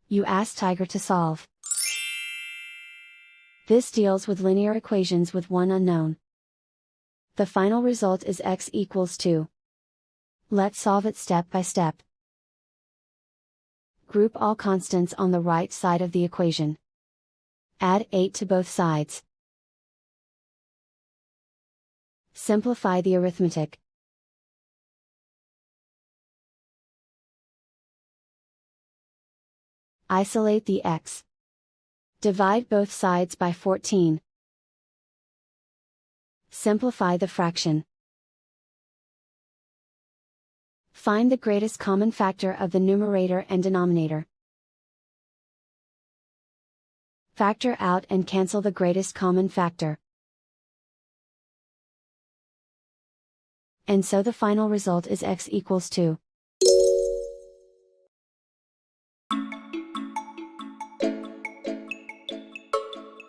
You ask Tiger to solve. This deals with linear equations with one unknown. The final result is x equals 2. Let's solve it step by step. Group all constants on the right side of the equation. Add 8 to both sides. Simplify the arithmetic. Isolate the x. Divide both sides by 14. Simplify the fraction. Find the greatest common factor of the numerator and denominator. Factor out and cancel the greatest common factor. And so the final result is x equals 2.